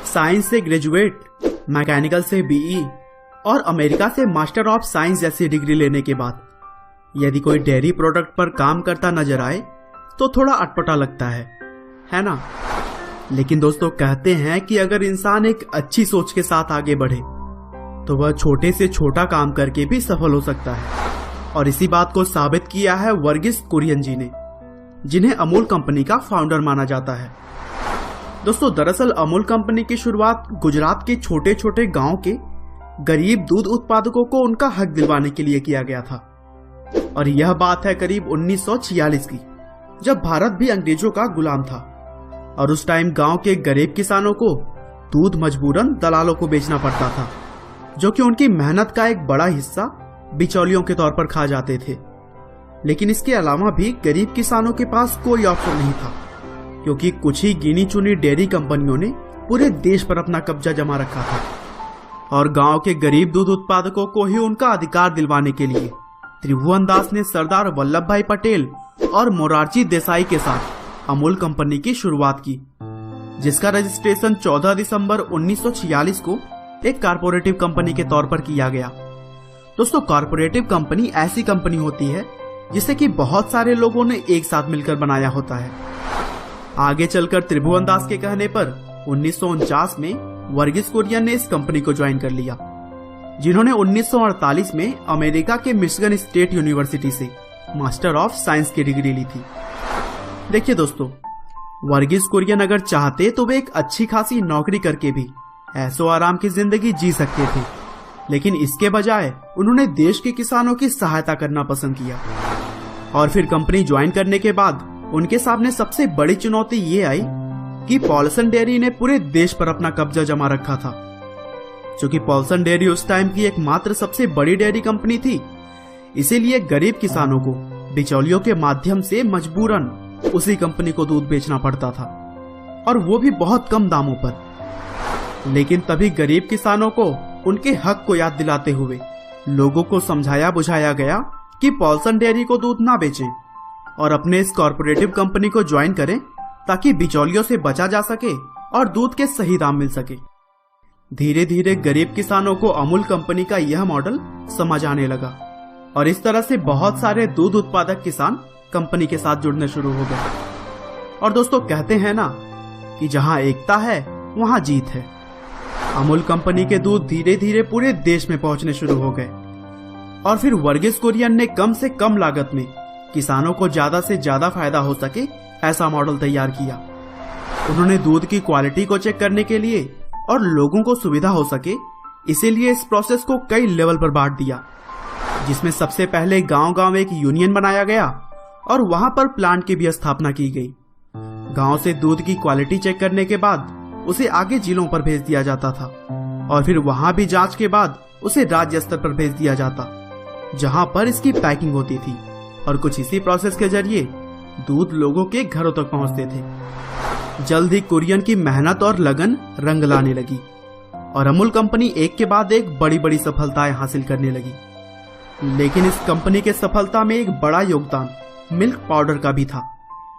Science से graduate, mechanical से be और अमेरिका से मास्टर ऑफ साइंस जैसी डिग्री लेने के बाद यदि कोई डेयरी प्रोडक्ट पर काम करता नजर आए तो थोड़ा अटपटा लगता है ना। लेकिन दोस्तों कहते हैं कि अगर इंसान एक अच्छी सोच के साथ आगे बढ़े तो वह छोटे से छोटा काम करके भी सफल हो सकता है। और इसी बात को साबित किया है वर्गीस कुरियन जी ने, जिन्हें अमूल कंपनी का फाउंडर माना जाता है। दोस्तों दरअसल अमूल कंपनी की शुरुआत गुजरात के छोटे छोटे गांव के गरीब दूध उत्पादकों को उनका हक दिलवाने के लिए किया गया था। और यह बात है करीब 1946 की, जब भारत भी अंग्रेजों का गुलाम था और उस टाइम गांव के गरीब किसानों को दूध मजबूरन दलालों को बेचना पड़ता था, जो कि उनकी मेहनत का एक बड़ा हिस्सा बिचौलियों के तौर पर खा जाते थे। लेकिन इसके अलावा भी गरीब किसानों के पास कोई ऑप्शन नहीं था, क्योंकि कुछ ही गिनी चुनी डेयरी कंपनियों ने पूरे देश पर अपना कब्जा जमा रखा था। और गांव के गरीब दूध उत्पादकों को ही उनका अधिकार दिलवाने के लिए त्रिभुवन दास ने सरदार वल्लभ भाई पटेल और मोरारजी देसाई के साथ अमूल कंपनी की शुरुआत की, जिसका रजिस्ट्रेशन 14 दिसंबर 1946 को एक कारपोरेटिव कंपनी के तौर पर किया गया। दोस्तों कारपोरेटिव कंपनी ऐसी कंपनी होती है जिसे कि बहुत सारे लोगों ने एक साथ मिलकर बनाया होता है। आगे चलकर त्रिभुवन दास के कहने पर 1949 में वर्गीस कुरियन ने इस कंपनी को ज्वाइन कर लिया, जिन्होंने 1948 में अमेरिका के मिशिगन स्टेट यूनिवर्सिटी से मास्टर ऑफ साइंस की डिग्री ली थी। देखिए दोस्तों, वर्गीस कुरियन अगर चाहते तो वे एक अच्छी खासी नौकरी करके भी ऐशो आराम की जिंदगी जी सकते थे, लेकिन इसके बजाय उन्होंने देश के किसानों की सहायता करना पसंद किया। और फिर कंपनी ज्वाइन करने के बाद उनके सामने सबसे बड़ी चुनौती ये आई कि पॉलसन डेयरी ने पूरे देश पर अपना कब्जा जमा रखा था। चूंकि पॉलसन डेयरी उस टाइम की एकमात्र सबसे बड़ी डेयरी कंपनी थी, इसीलिए गरीब किसानों को बिचौलियों के माध्यम से मजबूरन उसी कंपनी को दूध बेचना पड़ता था, और वो भी बहुत कम दामों पर। लेकिन तभी गरीब किसानों को उनके हक को याद दिलाते हुए लोगों को समझाया बुझाया गया कि पॉलसन डेयरी को दूध ना बेचें और अपने इस कॉर्पोरेटिव कंपनी को ज्वाइन करें, ताकि बिचौलियों से बचा जा सके और दूध के सही दाम मिल सके। धीरे धीरे गरीब किसानों को अमूल कंपनी का यह मॉडल समझ आने लगा, और इस तरह से बहुत सारे दूध उत्पादक किसान कंपनी के साथ जुड़ने शुरू हो गए। और दोस्तों कहते हैं ना कि जहां एकता है वहां जीत है। अमूल कंपनी के दूध धीरे धीरे पूरे देश में पहुंचने शुरू हो गए, और फिर वर्गीस कुरियन ने कम से कम लागत में किसानों को ज्यादा से ज्यादा फायदा हो सके ऐसा मॉडल तैयार किया। उन्होंने दूध की क्वालिटी को चेक करने के लिए और लोगों को सुविधा हो सके, इसीलिए इस प्रोसेस को कई लेवल पर बांट दिया, जिसमें सबसे पहले गांव-गांव एक यूनियन बनाया गया और वहां पर प्लांट की भी स्थापना की गई। गांव से दूध की क्वालिटी चेक करने के बाद उसे आगे जिलों पर भेज दिया जाता था, और फिर वहां भी जांच के बाद उसे राज्य स्तर पर भेज दिया जाता, जहां पर इसकी पैकिंग होती थी। और कुछ इसी प्रोसेस के जरिए दूध लोगों के घरों तक पहुंचते थे। जल्द ही कुरियन की मेहनत और लगन रंग लाने लगी, और अमूल कंपनी एक के बाद एक बड़ी बड़ी सफलताएं हासिल करने लगी। लेकिन इस कंपनी के सफलता में एक बड़ा योगदान मिल्क पाउडर का भी था,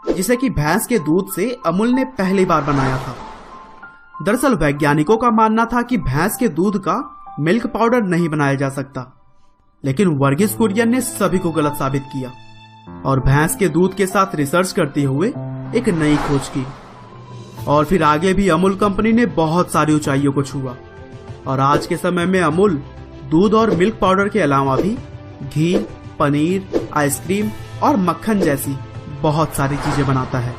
जिसे कि भैंस के दूध से अमूल ने पहली बार बनाया था। दरअसल वैज्ञानिकों का मानना था कि भैंस के दूध का मिल्क पाउडर नहीं बनाया जा सकता, लेकिन वर्गीस कुरियन ने सभी को गलत साबित किया और भैंस के दूध के साथ रिसर्च करते हुए एक नई खोज की। और फिर आगे भी अमूल कंपनी ने बहुत सारी ऊंचाइयों को छुआ, और आज के समय में अमूल दूध और मिल्क पाउडर के अलावा भी घी, पनीर, आइसक्रीम और मक्खन जैसी बहुत सारी चीजें बनाता है।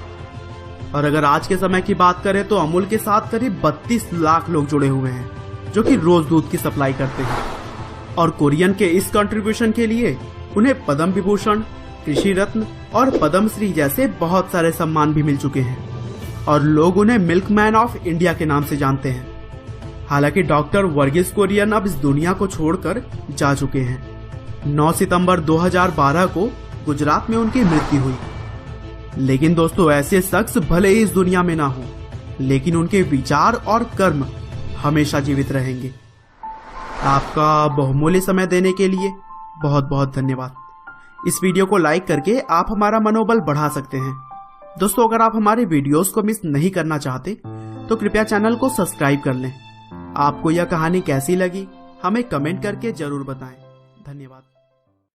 और अगर आज के समय की बात करें तो अमूल के साथ करीब 32 लाख लोग जुड़े हुए हैं, जो कि रोज दूध की सप्लाई करते हैं। और कुरियन के इस कंट्रीब्यूशन के लिए उन्हें पद्म विभूषण, कृषि रत्न और पद्मश्री जैसे बहुत सारे सम्मान भी मिल चुके हैं, और लोग उन्हें मिल्कमैन ऑफ इंडिया के नाम से जानते हैं। हालांकि डॉक्टर वर्गीस कुरियन अब इस दुनिया को छोड़कर जा चुके हैं। 9 सितंबर 2012 को गुजरात में उनकी मृत्यु हुई। लेकिन दोस्तों ऐसे शख्स भले ही इस दुनिया में ना हो, लेकिन उनके विचार और कर्म हमेशा जीवित रहेंगे। आपका बहुमूल्य समय देने के लिए बहुत बहुत धन्यवाद। इस वीडियो को लाइक करके आप हमारा मनोबल बढ़ा सकते हैं। दोस्तों अगर आप हमारे वीडियोस को मिस नहीं करना चाहते तो कृपया चैनल को सब्सक्राइब कर लें। आपको यह कहानी कैसी लगी हमें कमेंट करके जरूर बताएं। धन्यवाद।